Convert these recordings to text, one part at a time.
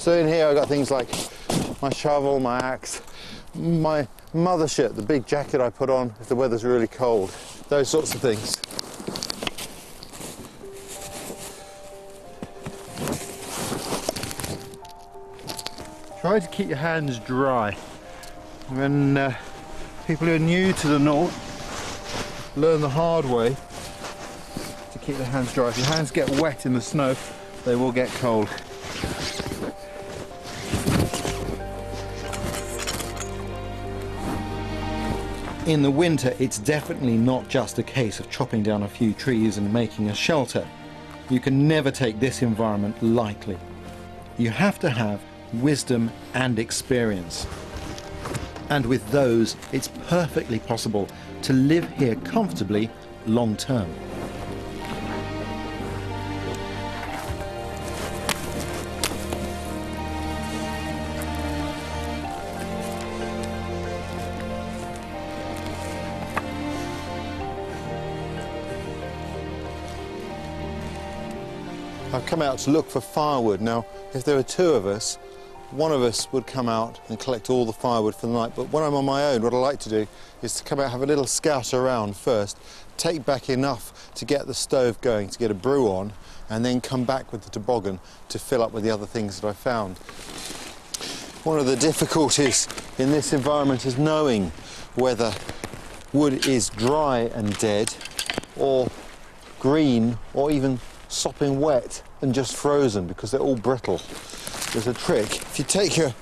So in here I've got things like my shovel, my axe, my mothership, the big jacket I put on if the weather's really cold, those sorts of things. Try to keep your hands dry. When people who are new to the north learn the hard way to keep their hands dry. If your hands get wet in the snow, they will get cold. In the winter, it's definitely not just a case of chopping down a few trees and making a shelter. You can never take this environment lightly. You have to have wisdom and experience. And with those, it's perfectly possible to live here comfortably long term. I've come out to look for firewood. Now, if there were two of us, one of us would come out and collect all the firewood for the night, but when I'm on my own, what I like to do is to come out, have a little scout around first, take back enough to get the stove going, to get a brew on, and then come back with the toboggan to fill up with the other things that I found. One of the difficulties in this environment is knowing whether wood is dry and dead, or green, or even sopping wet and just frozen, because they're all brittle. There's a trick. If you take your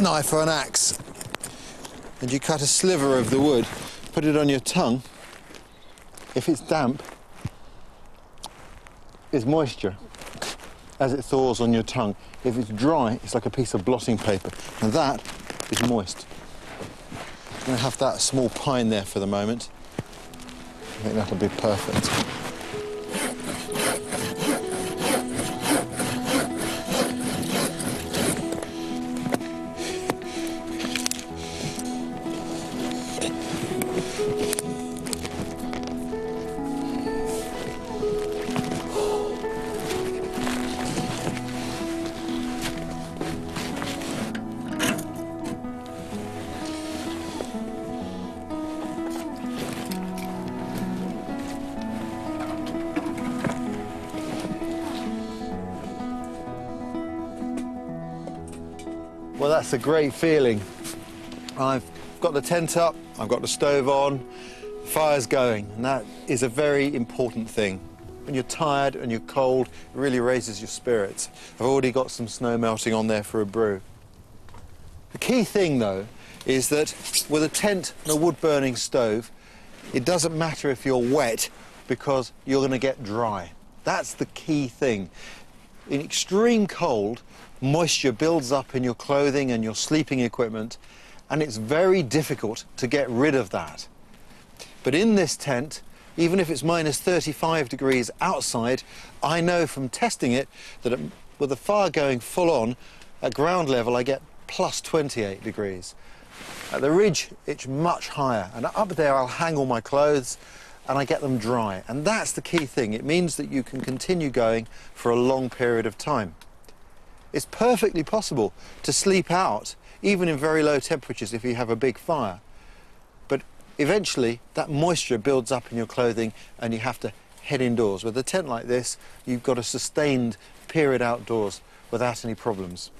knife or an axe and you cut a sliver of the wood, put it on your tongue, if it's damp, it's moisture as it thaws on your tongue. If it's dry, it's like a piece of blotting paper, and that is moist. I'm going to have that small pine there for the moment. I think that'll be perfect. Well, that's a great feeling. I've got the tent up, I've got the stove on, the fire's going, and that is a very important thing. When you're tired and you're cold, it really raises your spirits. I've already got some snow melting on there for a brew. The key thing, though, is that with a tent and a wood-burning stove, it doesn't matter if you're wet, because you're going to get dry. That's the key thing. In extreme cold, moisture builds up in your clothing and your sleeping equipment, and it's very difficult to get rid of that. But in this tent, even if it's minus 35 degrees outside, I know from testing it that with the fire going full on, at ground level I get plus 28 degrees. At the ridge, it's much higher, and up there I'll hang all my clothes and I get them dry. And that's the key thing. It means that you can continue going for a long period of time. It's perfectly possible to sleep out, even in very low temperatures if you have a big fire. But eventually, that moisture builds up in your clothing and you have to head indoors. With a tent like this, you've got a sustained period outdoors without any problems.